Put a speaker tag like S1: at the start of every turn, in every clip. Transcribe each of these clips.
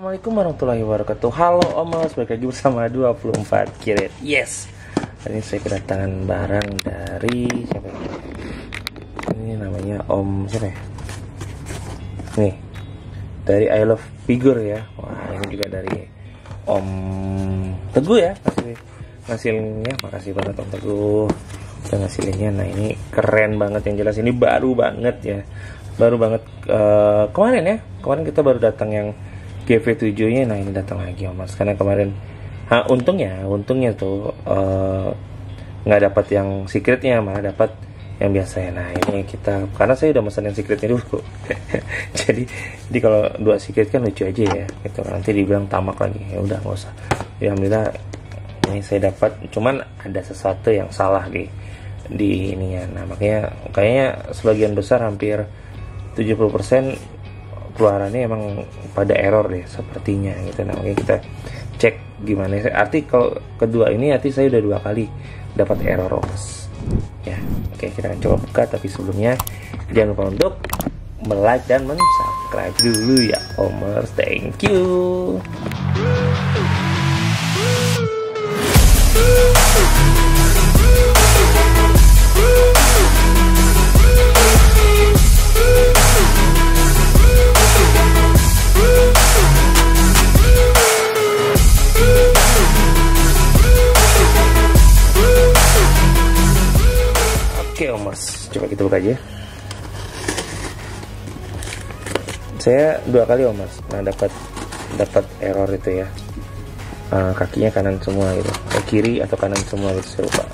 S1: Assalamualaikum warahmatullahi wabarakatuh. Halo Omers, balik lagi bersama 24 Kiret. Yes. Hari ini saya kedatangan barang dari siapa ya? Ini namanya Om siapa ya? Nih, dari I Love Figure ya. Wah, ini juga dari Om Teguh ya. Hasilnya, makasih banget Om Teguh udah ngasilinnya. Nah, ini keren banget, yang jelas ini baru banget ya. Baru banget kemarin kita baru datang yang GV7 nya. Nah, ini datang lagi Mas, karena kemarin untungnya tuh nggak dapat yang secretnya, malah dapat yang biasa ya. Nah, ini kita, karena saya udah mesen yang secretnya dulu jadi kalau dua secret kan lucu aja ya gitu, nanti dibilang tamak lagi. Ya udah, nggak usah ya, alhamdulillah ini saya dapat. Cuman ada sesuatu yang salah di ininya. Nah, makanya kayaknya sebagian besar, hampir 70% keluarannya emang pada error deh sepertinya gitu. Nah, makanya kita cek gimana. Arti kalau kedua ini, arti saya udah 2 kali dapat error Mas ya. Oke, kita akan coba buka, tapi sebelumnya jangan lupa untuk like dan subscribe dulu ya Omers. Thank you. Oke Omers, coba kita buka aja. Saya 2 kali Omers, nah dapat error itu ya. Kakinya kanan semua gitu, kiri atau kanan semua gitu, saya lupa.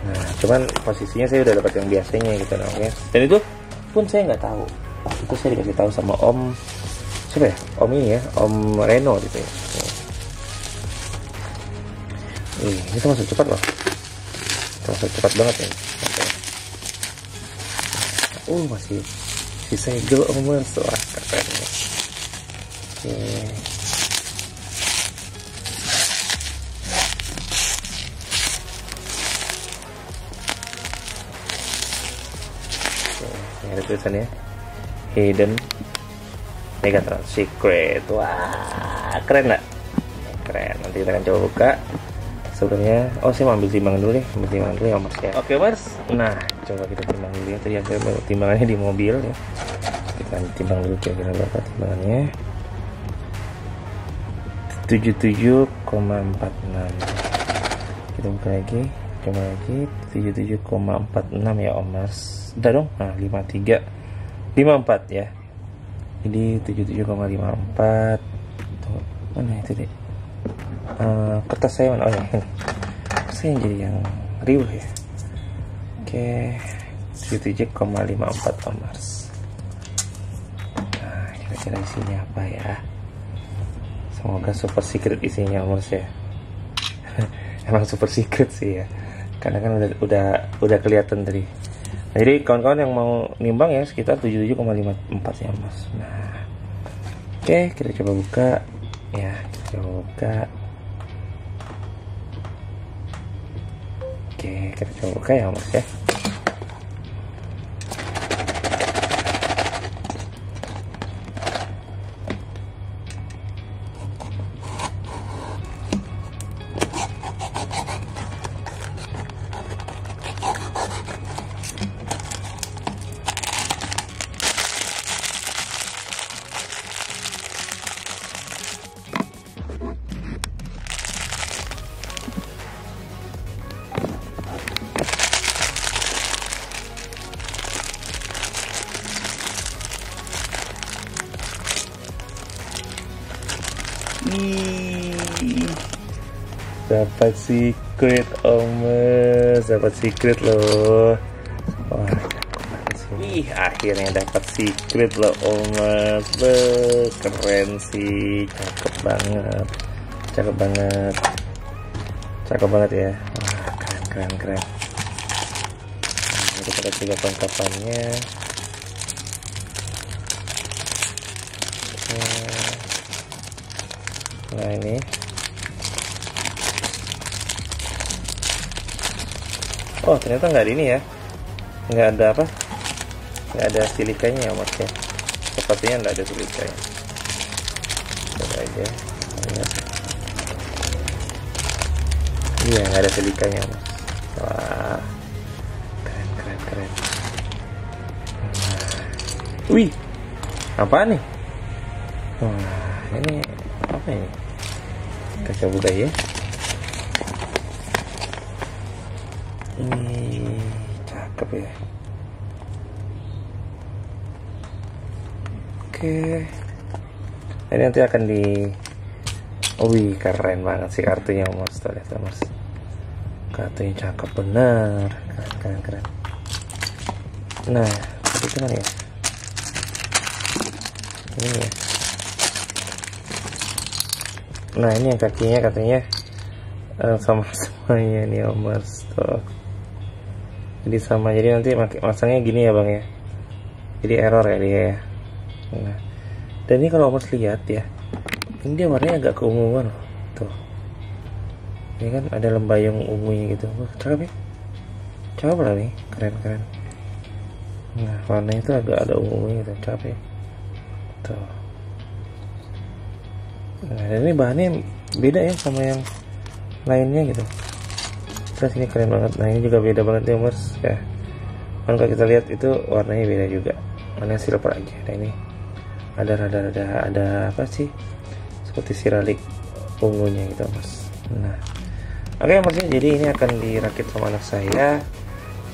S1: Nah, cuman posisinya saya udah dapat yang biasanya gitu namanya. Dan itu pun saya nggak tahu. Itu saya dikasih tahu sama Om siapa ya? Om ini ya, Om Reno gitu ya. Itu masuk cepat loh. Masuk cepat banget ya. Masih si segel Omers. Wah, keren ya. Oke. Ini ada tulisannya Hidden Megatron Secret. Wah, keren nggak? Keren. Nanti kita akan coba buka. Sebelumnya, saya mau ambil timbangan dulu deh. Ambil timbangan dulu ya Mas ya. Oke Mas. Nah, coba kita timbang dulu ya. Tadi saya bawa timbangannya di mobil ya. Kita timbang dulu kira-kira berapa timbangannya. 77,46. Kita buka lagi. Coba lagi 77,46 ya Omers. Udah dong. Nah, 54 ya. Jadi 77,54. Tuh, mana itu deh? Kertas saya mana? Oh ya, ini. Saya jadi yang riuh ya. Oke, 77,54 Omers. Nah, kira-kira isinya apa ya? Semoga super secret isinya Omers ya. Emang super secret sih ya, karena kan udah kelihatan tadi. Nah, jadi kawan-kawan yang mau nimbang ya, sekitar 77,54 ya Mas. Nah, oke, kita coba buka ya. Kita coba buka. Oke, kita coba buka ya Mas ya. Dapat secret Omers, dapat secret loh. Wah, akhirnya dapat secret loh Omers. Keren sih, cakep banget ya. Wah, keren. Nah, kita lihat juga kelengkapannya. Nah, ini ternyata nggak ada ini ya, nggak ada apa, nggak ada silikanya ya Mas ya. Sepertinya nggak ada silikanya. Coba aja. Iya, nggak ada silikanya mas. Wah, keren. Wih, apa nih? Wah, ini apa ini? Kita coba buka ya. Ini cakep ya. Oke. Ini nanti akan di. Wih, keren banget sih kartunya mas. Tuh lihat mas. Kartunya cakep bener. Keren. Nah, itu mana ya? Ini ya. Nah, ini yang kakinya katanya sama semuanya nih mas. Tuh. Jadi sama, jadi nanti masangnya gini ya bang ya. Jadi error ya dia ya. Nah, dan ini kalau mas lihat ya, ini dia warnanya agak keunguan loh. Tuh. Ini kan ada lembayung ungunya gitu. Wah, cakep ya. Cakep lah nih, keren. Nah, warnanya itu agak ada ungunya gitu, cakep ya. Tuh. Nah, dan ini bahannya beda ya sama yang lainnya gitu. Terus ini keren banget. Nah, ini juga beda banget ya mas ya. Kan kalau kita lihat itu warnanya beda juga. Warnanya silver aja. Nah, ini ada apa sih? Seperti siralik ungunya gitu mas. Nah, oke mas, jadi ini akan dirakit sama anak saya.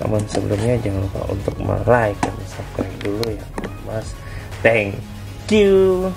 S1: Namun sebelumnya jangan lupa untuk like dan subscribe dulu ya mas. Thank you.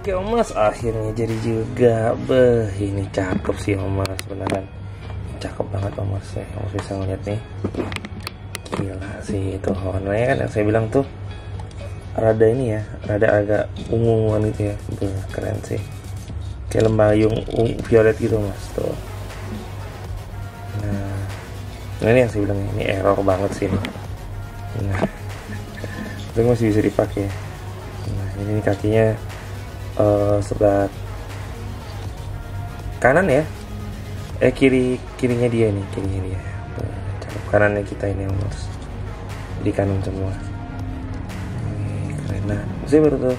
S1: Oke Om Mas, akhirnya jadi juga. Beh, ini cakep sih Om Mas, beneran cakep banget Om Mas ya. Om Mas bisa ngeliat nih, gila sih itu warnanya kan yang saya bilang tuh rada ini ya, rada agak ungu-unguan gitu ya. Beh, keren sih, kayak lembayung violet gitu Mas tuh. Nah ini yang saya bilang ini error banget sih ini. Nah itu masih bisa dipakai. Nah ini kakinya sebelah kanan ya, kirinya dia nih, cakep. Kanannya kita ini Mas, di kanan semua. Ini keren. Nah saya baru tuh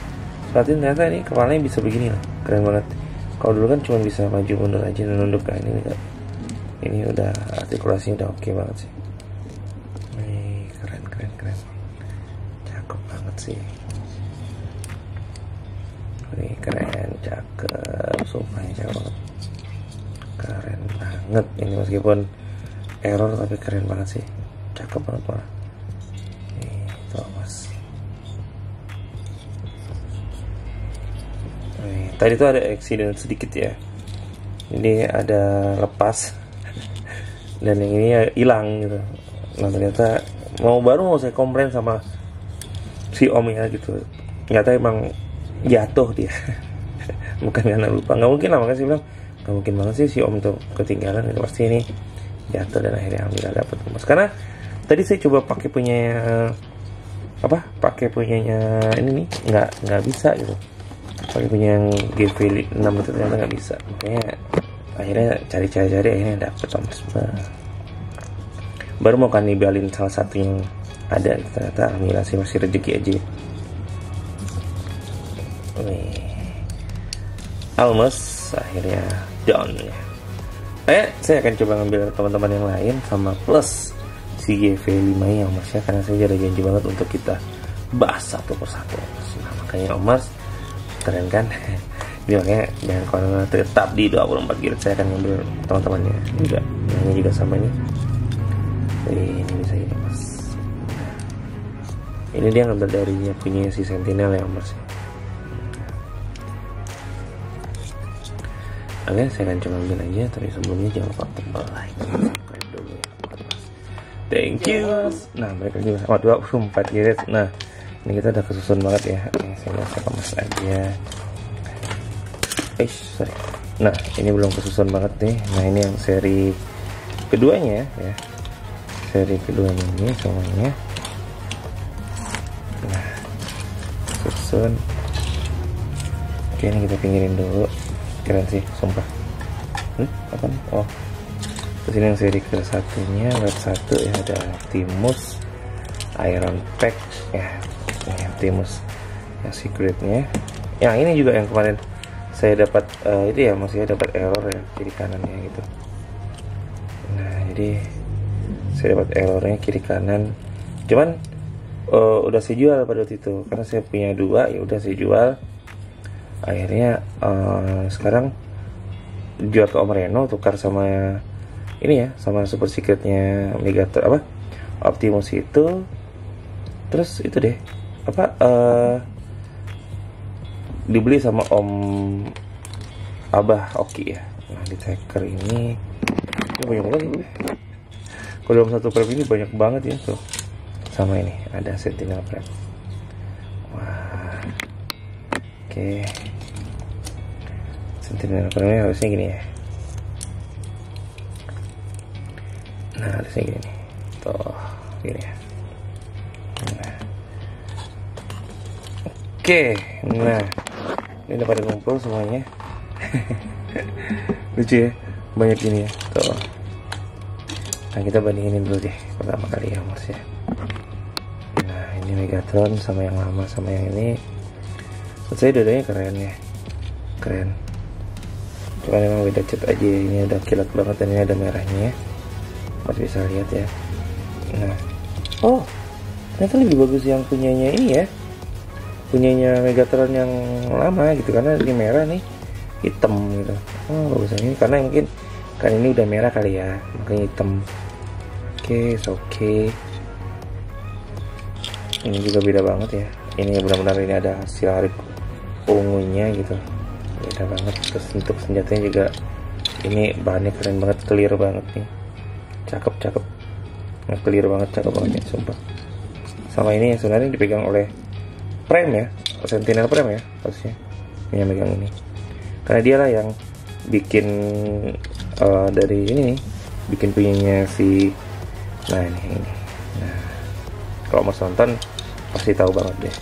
S1: perhatiin ternyata ini kepalanya bisa begini lah, keren banget. Kalau dulu kan cuma bisa maju mundur aja, nunduk. Nah ini udah artikulasinya udah oke banget sih. Nih keren, cakep banget sih. Ini keren, cakep, sumpah cakep banget, keren banget ini meskipun error tapi keren banget sih, cakep banget malah. Nih tuh Mas. Nih, tadi tuh ada accident sedikit ya, ini ada lepas dan yang ini hilang gitu. Nah ternyata baru mau saya komplain sama si Om ya gitu, ternyata emang jatuh dia. Bukan karena lupa, nggak mungkin lah, makanya saya bilang nggak mungkin banget sih si Om tuh ketinggalan, itu pasti ini jatuh dan akhirnya alhamdulillah dapet Mas. Karena tadi saya coba pakai punyanya ini nih nggak bisa gitu, pakai punya yang GV6 itu ternyata nggak bisa, makanya akhirnya cari akhirnya dapet Mas. Baru mau kanibalin salah satu yang ada, ternyata alhamdulillah sih masih rezeki aja. Almost akhirnya down ya. Saya akan coba ngambil teman-teman yang lain sama plus si GV5 ya Om Mas ya, karena saya ada janji banget untuk kita bahas satu persatu. Nah makanya Om Mas keren kan. Jadi makanya jangan kemana-mana, tetap di 24 Giret. Saya akan ngambil teman-temannya juga, yang juga sama ini. Ini bisa ini mas. Nah, ini dia ngambil dari punya si Sentinel ya mas. Oke, saya akan coba ambil aja, tapi sebelumnya jangan lupa tombol like, subscribe dulu ya mas. Thank you. Nah mereka juga sama 24 giret. Nah ini kita udah kesusun banget ya. Oke, saya langsung kemas aja. Sorry. Nah ini belum kesusun banget nih. Nah ini yang seri keduanya ya. Seri keduanya ini semuanya. Nah susun. Oke, ini kita pinggirin dulu. Keren sih, sumpah. Apa nih? Oh, terus ini yang seri ke satunya, web 1 ya, ada Optimus, Iron Pack ya, ini Optimus yang secretnya. Yang ini juga yang kemarin saya dapat itu ya, maksudnya dapat error ya kiri kanannya gitu. Nah jadi saya dapat errornya kiri kanan, cuman udah saya jual pada waktu itu karena saya punya 2, ya udah saya jual. Akhirnya sekarang jual ke Om Reno, tukar sama ini ya, sama super secretnya Megatron apa Optimus itu. Terus itu deh apa dibeli sama Om Abah Oki ya. Nah di tracker ini banyak banget ya. Kalau dalam satu frame ini banyak banget ya tuh. Sama ini ada Sentinel frame. Wah, oke. Sentinel frame harusnya gini ya. Nah harusnya gini nih. Tuh gini ya. Nah. Oke, nah ini udah pada ngumpul semuanya. Lucu ya, banyak ini ya. Tuh. Nah kita bandingin dulu deh pertama kali ya mas ya. Nah ini Megatron sama yang lama sama yang ini. Menurut saya dua-duanya keren ya, keren. Cuma memang beda cat aja, ini udah kilat banget dan ini ada merahnya ya. Mas bisa lihat ya. Nah, oh ternyata lebih bagus yang punyanya ini ya, punyanya Megatron yang lama gitu, karena ini merah nih hitam gitu. Oh bagus ini karena mungkin kan ini udah merah kali ya, makanya hitam. Oke, oke. Ini juga beda banget ya. Ini benar-benar ini ada hasil ungunya gitu, beda banget. Terus untuk senjatanya juga ini bahannya keren banget, clear banget nih, cakep, clear banget, cakep banget ya, sumpah. Sama ini sebenarnya dipegang oleh Prime ya, Sentinel Prime ya harusnya yang megang ini, karena dialah yang bikin dari ini nih, bikin punyanya si, nah ini. Nah kalau mau nonton pasti tahu banget deh.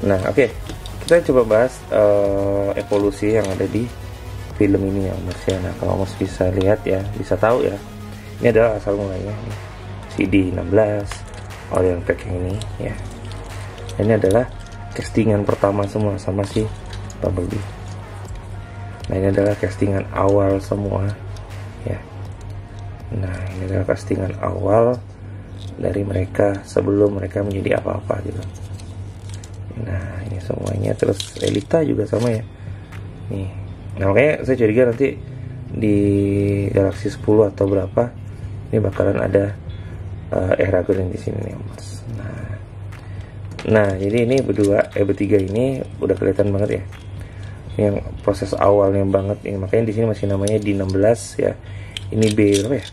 S1: Nah oke, kita coba bahas evolusi yang ada di film ini ya mas ya. Nah kalau mas bisa lihat ya, bisa tahu ya, ini adalah asal mulanya nih, CD16 Orion Pack yang ini ya. Ini adalah castingan pertama semua sama si Bumblebee. Nah ini adalah castingan awal semua ya. Nah ini adalah castingan awal dari mereka sebelum mereka menjadi apa-apa gitu. Nah ini semuanya, terus Elita juga sama ya nih. Nah makanya saya curiga nanti di Galaxy 10 atau berapa ini bakalan ada Eragon yang di sini nih mas. Nah jadi ini bertiga ini udah kelihatan banget ya, yang proses awalnya banget ini, makanya di sini masih namanya D16 ya. Ini B berapa ya?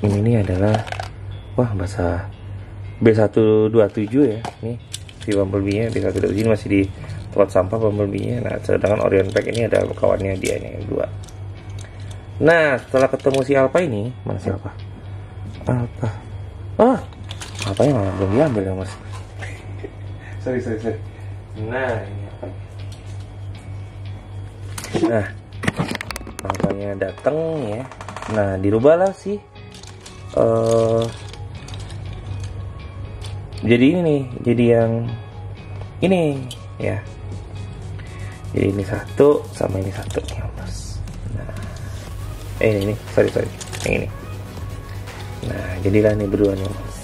S1: Ini adalah bahasa B127 ya. Nih si Bumblebee nya B127 ini masih di tempat sampah Bumblebee nya. Nah sedangkan Orion Pack ini ada kawannya dia yang kedua. Nah setelah ketemu si Alpha ini, mana si Alpha? Alpha nya malah belum diambil ya mas. sorry. Nah ini apa? Nah Alpha nya datang ya. Nah dirubahlah sih jadi ini nih, jadi yang ini ya, jadi ini satu sama ini satu nih mas. Nah ini sorry yang ini. Nah jadilah ini berdua nih mas.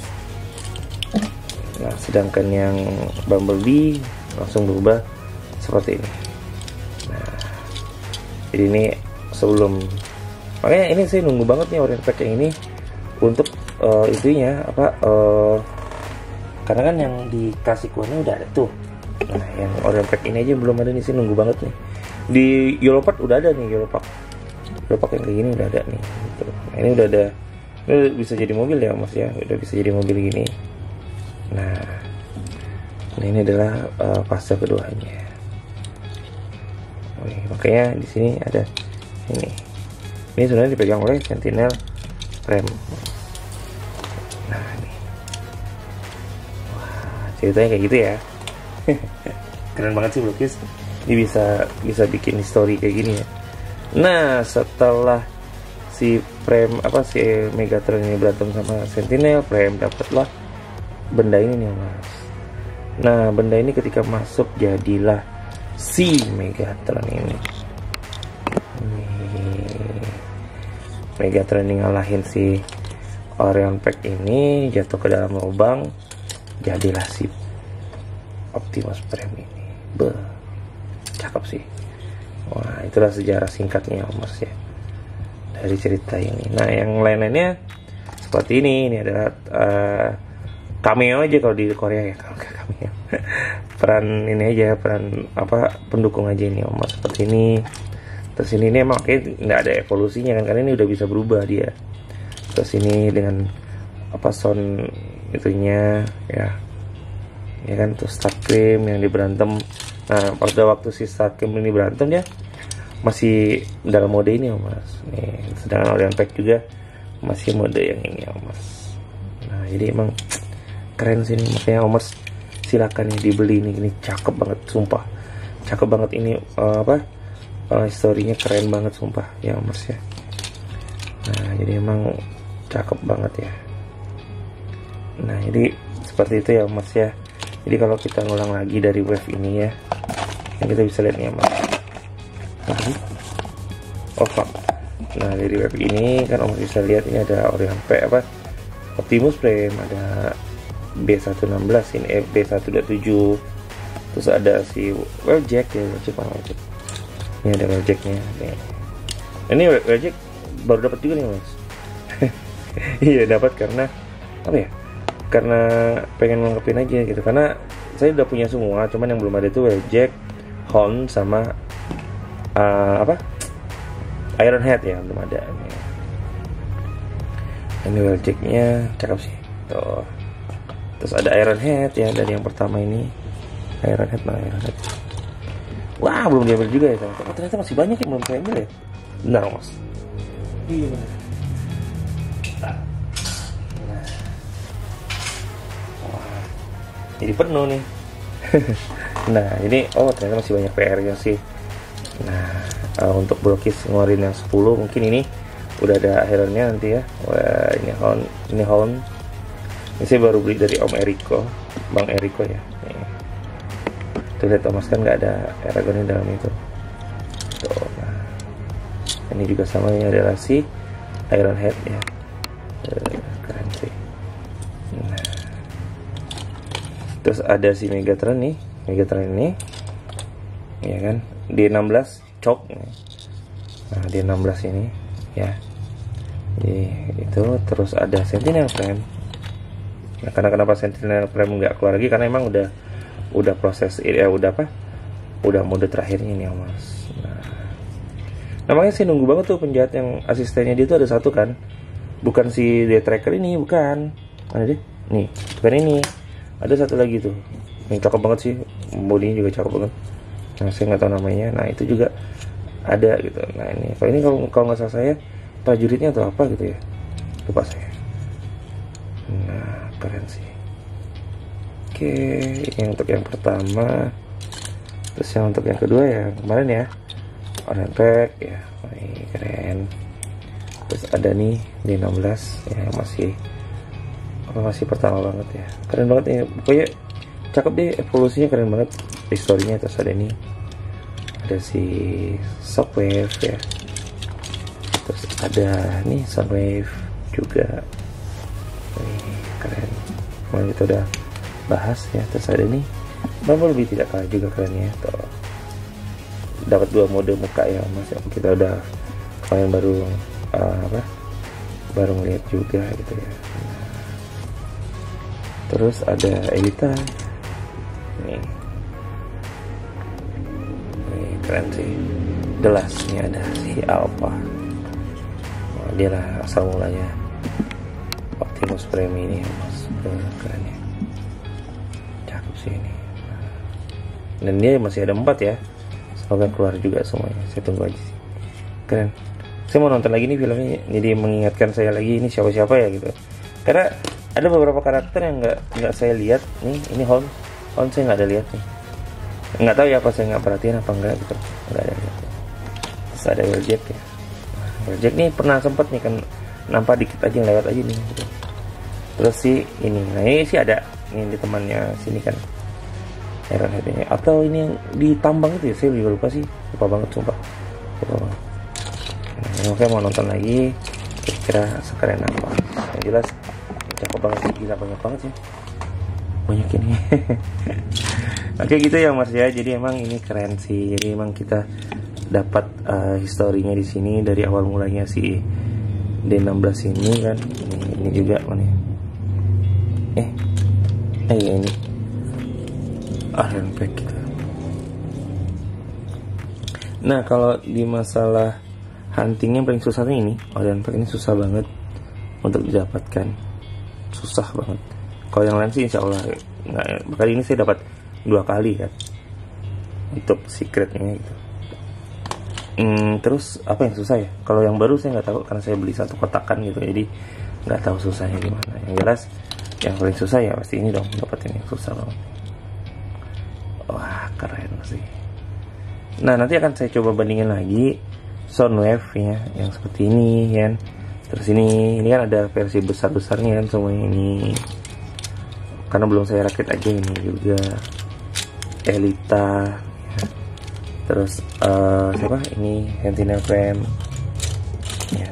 S1: Nah sedangkan yang Bumblebee langsung berubah seperti ini. Nah jadi ini sebelum, makanya ini saya nunggu banget nih Orion Pack yang ini untuk itunya apa, karena kan yang dikasih kuahnya udah ada tuh. Nah yang Oreo pack ini aja belum ada nih sih, nunggu banget nih. Di Yolopak udah ada nih, Yolopak yang kayak gini udah ada nih gitu. Nah, ini udah ada, ini udah bisa jadi mobil ya Mas ya, udah bisa jadi mobil gini. Nah ini adalah fase keduanya. Oke, makanya di sini ada ini sebenarnya dipegang oleh Sentinel Prime. Nah ini, wah ceritanya kayak gitu ya. Keren banget sih Blokis, ini bisa bikin story kayak gini ya. Nah setelah si Prime si Megatron ini berantem sama Sentinel, Prime dapatlah benda ini nih Mas. Nah benda ini ketika masuk jadilah si Megatron ini. Megatron ini ngalahin si Orion Pack ini, jatuh ke dalam lubang, jadilah si Optimus Prime ini. Cakep sih. Wah itulah sejarah singkatnya Mas ya dari cerita ini. Nah yang lain-lainnya seperti ini adalah cameo aja kalau di Korea ya, kalau nggak cameo. Peran ini aja, peran pendukung aja ini Mas, seperti ini. Terus ini emang kayak nggak ada evolusinya kan, karena ini udah bisa berubah dia. Terus ini dengan sound itunya ya kan, tuh Starscream yang diberantem. Nah pada waktu si Starscream ini berantem dia masih dalam mode ini ya Mas nih, sedangkan Orion Pack juga masih mode yang ini ya Mas. Nah jadi emang keren sih nih, makanya Mas silakan nih dibeli ini cakep banget sumpah, cakep banget ini historinya keren banget sumpah ya Mas ya. Nah jadi emang cakep banget ya. Nah jadi seperti itu ya Mas ya. Jadi kalau kita ngulang lagi dari wave ini ya, yang kita bisa lihat nih ya Mas. Nah dari wave ini kan Mas bisa lihat ini ada Orion Pack Optimus Prime, ada B116 ini B127, terus ada si Wheeljack ya, Wheeljack. Ini ada Wheeljacknya nih. Ini Wheeljack baru dapat juga nih Mas. Iya dapat karena karena pengen lengkapin aja gitu, karena saya udah punya semua, cuman yang belum ada itu Wheeljack, Horn sama Ironhead ya, belum ada nih. Ini Wheeljacknya cakep sih tuh. Terus ada Ironhead ya dari yang pertama ini, Ironhead. Wah belum diambil juga ya ternyata masih banyak yang belum saya ambil ya. Benar Mas. Iya benar. Jadi penuh nih. Nah ini ternyata masih banyak PR-nya sih. Nah untuk Blokis ngeluarin yang 10 mungkin ini udah ada akhirannya nanti ya. Wah ini Hound. Ini saya baru beli dari Om Eriko, Bang Eriko ya. Nih. Tuh lihat Thomas kan nggak ada Eragon di dalam itu. Tuh, nah. Ini juga sama, ini adalah si Ironhead ya. Keren sih. Nah. Terus ada si Megatron nih, ini ya kan, D16 cok. Nah D16 ini ya, jadi itu. Terus ada Sentinel Prime. Nah karena kenapa Sentinel Prime nggak keluar lagi, karena emang udah proses udah mode terakhirnya nih Mas. Nah namanya sih nunggu banget tuh penjahat yang asistennya dia tuh ada satu kan, bukan si The Tracker ini, bukan, mana deh nih, bukan ini. Ada satu lagi tuh yang cakep banget sih, bodinya juga cakep banget. Nah saya nggak tahu namanya. Nah itu juga ada gitu. Nah ini kalau nggak salah saya prajuritnya atau apa gitu ya, lupa saya. Nah keren sih. Oke, ini untuk yang pertama. Terus yang untuk yang kedua ya kemarin ya, Orion Pack ya, ini keren. Terus ada nih D16 ya, masih pertama banget ya, keren banget nih pokoknya, cakep deh, evolusinya keren banget, historinya. Terus ada nih, ada si Shockwave ya, terus ada nih Soundwave juga, ini keren. Kemarin kita udah bahas ya. Terus ada nih Bumblebee, tidak kalah juga kerennya tuh, dapat 2 mode muka ya Mas, yang kita udah kemarin baru baru ngeliat juga gitu ya. Terus ada Elita nih, keren sih. Jelas ini ada si Alpha, dia lah asal mulanya Optimus Prime ini ya mas, keren ya, cakep sih ini. Dan dia masih ada 4 ya, semoga keluar juga semuanya, saya tunggu aja sih, keren. Saya mau nonton lagi nih filmnya, jadi mengingatkan saya lagi ini siapa-siapa ya gitu, karena ada beberapa karakter yang nggak saya lihat nih. Ini Holmes saya nggak ada lihat nih, nggak tahu ya apa saya nggak perhatiin apa enggak gitu, nggak ada lihat. Terus ada Wheeljack ya, Wheeljack nih pernah sempet nih kan nampak dikit aja lewat aja nih gitu. Terus sih ini, nah ini sih ada ini di temannya sini kan, Ironhead ini, atau ini yang ditambang itu ya, saya juga lupa sih, lupa banget sumpah, lupa banget. Nah, oke, mau nonton lagi kira-kira sekeren apa. Yang jelas cakep banget sih, gila banyak banget sih, banyak ini. Oke gitu ya mas ya, jadi emang ini keren sih, jadi emang kita dapat historinya di sini dari awal mulanya si D16 ini kan. Ini juga mana ya, ini Iron Pack gitu. Nah kalau di masalah huntingnya paling susahnya ini Iron Pack ini susah banget untuk didapatkan, susah banget. Kalau yang lain sih insya Allah nggak, kali ini saya dapat 2 kali kan untuk secretnya gitu. Terus apa yang susah ya? Kalau yang baru saya nggak tahu karena saya beli 1 kotakan gitu, jadi nggak tahu susahnya gimana. Yang jelas yang paling susah ya pasti ini dong, dapetin yang susah banget. Wah keren sih. Nah nanti akan saya coba bandingin lagi Soundwave ya, yang seperti ini kan. Terus ini kan ada versi besar-besarnya kan semuanya ini, karena belum saya rakit aja. Ini juga Elita ya. Terus siapa ini, Sentinel Prime ya,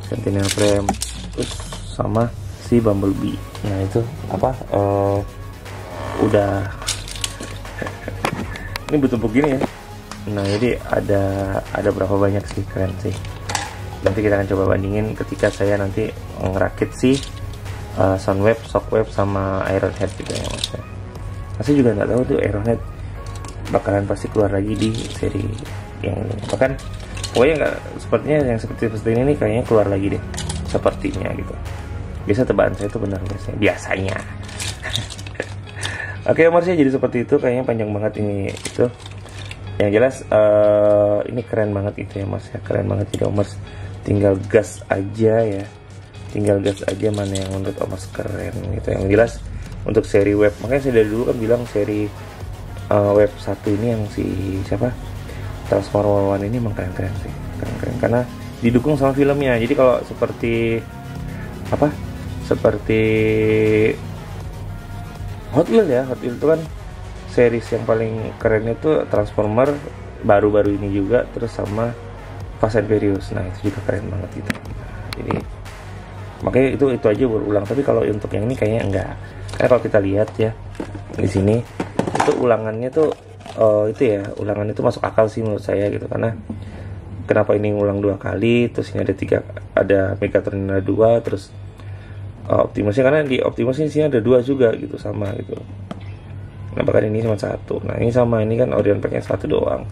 S1: Sentinel Prime. Terus sama si Bumblebee. Nah itu apa, udah ini bertumpuk gini ya. Nah jadi ada berapa banyak sih, keren sih. Nanti kita akan coba bandingin ketika saya nanti ngerakit si Soundwave, Shockwave sama Ironhead gitu ya mas. Saya juga nggak tahu tuh Ironhead bakalan pasti keluar lagi di seri yang ini. Bahkan pokoknya nggak, sepertinya yang seperti ini nih kayaknya keluar lagi deh, sepertinya gitu. Biasa tebakan saya itu benar biasanya. Oke mas ya, jadi seperti itu, kayaknya panjang banget ini itu. Yang jelas ini keren banget itu ya mas ya, keren banget. Jadi Mas tinggal gas aja ya, tinggal gas aja mana yang menurut Mas keren gitu. Yang jelas untuk seri web, makanya saya dari dulu kan bilang seri web 1 ini yang si siapa, Transformer One ini emang keren-keren sih, keren-keren karena didukung sama filmnya. Jadi kalau seperti apa, seperti Hot Wheels ya, Hot Wheels itu kan series yang paling keren itu Transformer baru-baru ini juga, terus sama Fast and Furious. Nah itu juga keren banget gitu. Jadi makanya itu aja berulang. Tapi kalau untuk yang ini kayaknya enggak. Karena kalau kita lihat ya di sini itu ulangannya tuh itu ya, ulangan itu masuk akal sih menurut saya gitu. Karena kenapa ini ulang 2 kali, terus ini ada Megatron ada 2, terus Optimusnya, karena di Optimus ini sini ada 2 juga gitu, sama gitu. Nah bahkan ini cuma 1. Nah ini sama, ini kan Orion Pack-nya 1 doang,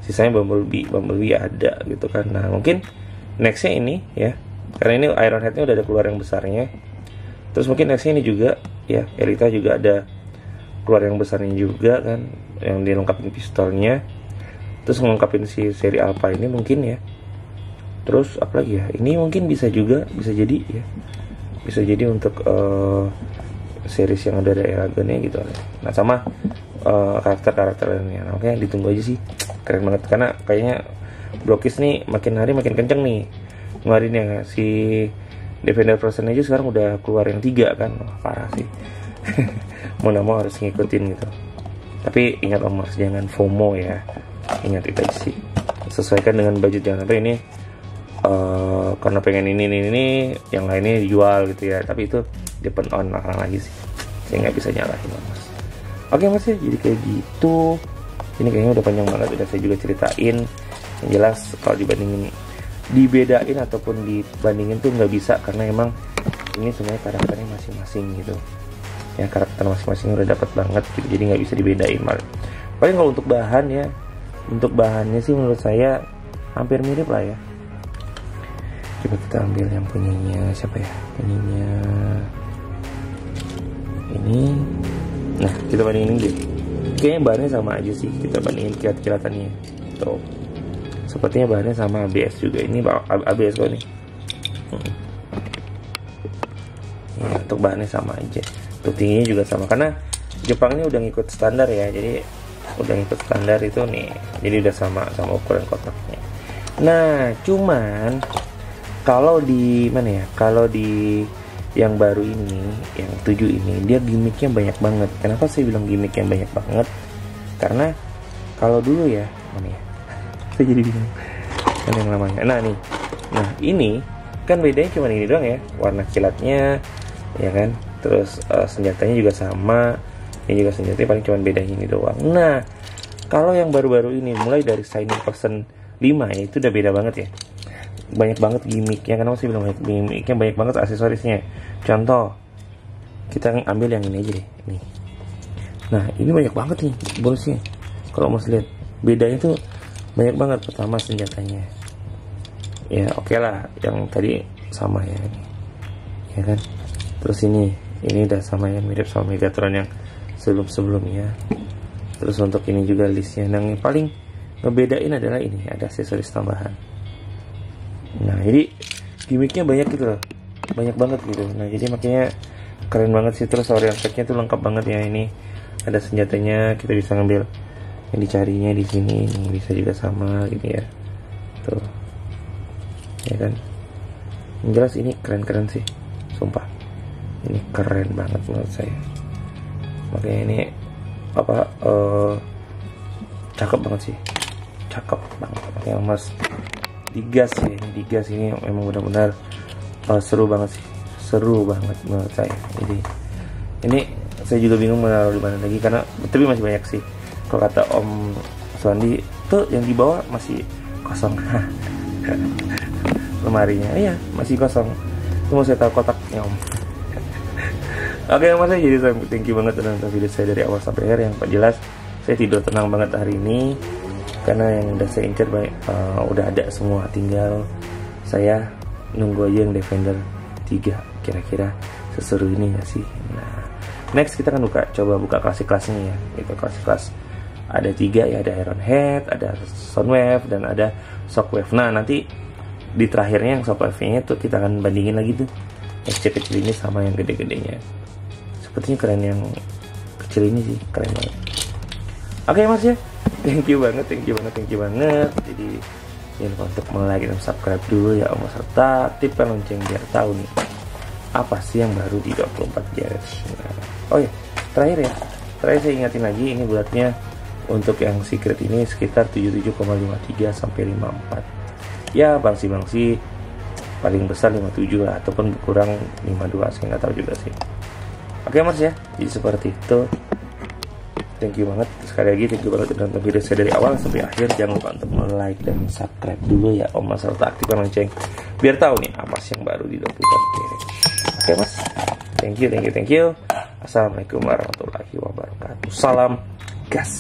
S1: sisanya Bumblebee ada gitu kan. Nah mungkin nextnya ini ya, karena ini Ironhead-nya udah ada keluar yang besarnya. Terus mungkin nextnya ini juga ya, Elita juga ada keluar yang besarnya juga kan, yang dilengkapin pistolnya. Terus melengkapin si seri Alpha ini mungkin ya. Terus apa lagi ya, ini mungkin bisa jadi ya, bisa jadi untuk series yang ada Eragonnya gitu. Nah sama karakter-karakter lainnya. Nah, oke, ditunggu aja sih, keren banget. Karena kayaknya Blokis nih makin hari makin kenceng nih. Kemarin ya si Defender Frozen aja sekarang udah keluar yang 3 kan. Wah, parah sih. Mau nggak mau harus ngikutin gitu. Tapi ingat Om Mars, jangan FOMO ya. Ingat itu aja sih. Sesuaikan dengan budget, jangan sampai ini karena pengen ini yang lainnya dijual gitu ya. Tapi itu depend on orang lagi sih, saya nggak bisa nyalahin Mas. Oke Mas ya, jadi kayak gitu. Ini kayaknya udah panjang banget, udah saya juga ceritain. Yang jelas kalau dibandingin dibedain ataupun dibandingin tuh nggak bisa, karena emang ini sebenarnya karakternya masing-masing gitu ya, karakter masing-masing udah dapat banget gitu, jadi nggak bisa dibedain. Paling kalau untuk bahan ya, untuk bahannya sih menurut saya hampir mirip lah ya. Coba kita ambil yang punyanya siapa ya, punyanya ini. Nah kita bandingin deh, kayaknya bahannya sama aja sih, kita bandingin kilat-kilatannya tuh, sepertinya bahannya sama. ABS juga, ini ABS kok nih. Ya, untuk bahannya sama aja, untuk tingginya juga sama, karena Jepang ini udah ngikut standar ya, jadi udah ngikut standar itu nih, jadi udah sama ukuran kotaknya. Nah cuman kalau di mana ya, kalau di yang baru ini, yang 7 ini, dia gimmicknya banyak banget. Kenapa saya bilang gimmicknya banyak banget? Karena kalau dulu ya, mana ya, saya jadi bingung kan yang namanya. Nah nih, nah ini kan bedanya cuma ini doang ya, warna kilatnya ya kan, terus senjatanya juga sama, ini juga senjatanya paling cuma bedanya ini doang. Nah kalau yang baru-baru ini, mulai dari Shining Person 5 ya, itu udah beda banget ya, banyak banget gimmicknya. Kenapa sih bilang banyak gimmicknya, banyak banget aksesorisnya. Contoh, kita ambil yang ini aja deh nih. Nah ini banyak banget nih bonusnya, kalau mau lihat bedanya tuh banyak banget. Pertama senjatanya ya oke lah, yang tadi sama ya ini ya kan, terus ini udah sama ya, mirip sama Megatron yang sebelumnya. Terus untuk ini juga listnya, yang paling ngebedain adalah ini, ada aksesoris tambahan. Nah jadi gimmicknya banyak gitu loh, banyak banget gitu. Nah jadi makanya keren banget sih. Terus Orion packnya tuh lengkap banget ya, ini ada senjatanya, kita bisa ngambil yang dicarinya di sini, ini bisa juga sama gitu ya, tuh ya kan. Yang jelas ini keren-keren sih, sumpah ini keren banget menurut saya. Makanya ini apa, cakep banget sih, cakep banget. Makanya mas digas ya, ini digas, ini memang benar-benar seru banget sih, seru banget menurut saya. Jadi ini saya juga bingung menaruh di mana lagi, karena tapi masih banyak sih. Kalau kata Om Suandi tuh yang di bawah masih kosong lemarinya, iya masih kosong, itu mau saya taruh kotaknya Om. Oke mas, jadi saya thank you banget udah nonton video saya dari awal sampai akhir. Yang jelas saya tidur tenang banget hari ini, karena yang udah saya incer udah ada semua, tinggal saya nunggu aja yang Defender 3 kira-kira seseru ini gak sih. Nah next kita kan coba buka klasik-klasnya ya, itu klasik-kelas ada 3 ya, ada Ironhead, ada Soundwave, dan ada Shockwave. Nah nanti di terakhirnya yang Shockwave nya tuh kita akan bandingin lagi tuh yang kecil-kecil ini sama yang gede-gedenya. Sepertinya keren yang kecil ini sih, keren banget. Oke mas ya, thank you banget. Jadi jangan lupa untuk like dan subscribe dulu ya Om, serta aktifkan lonceng biar tahu nih apa sih yang baru di 24 GHz. Nah, oh ya, terakhir saya ingatin lagi, ini bulatnya untuk yang secret ini sekitar 77,53 sampai 54. Ya bangsi paling besar 57 lah, ataupun kurang 52, saya nggak tahu juga sih. Oke mas ya, jadi seperti itu. Thank you banget, sekali lagi thank you banget udah nonton video saya dari awal sampai akhir. Jangan lupa untuk like dan subscribe dulu ya Om, serta aktifkan lonceng biar tahu nih apa sih yang baru di 24 GHz. Oke mas, thank you. Assalamualaikum warahmatullahi wabarakatuh. Salam gas.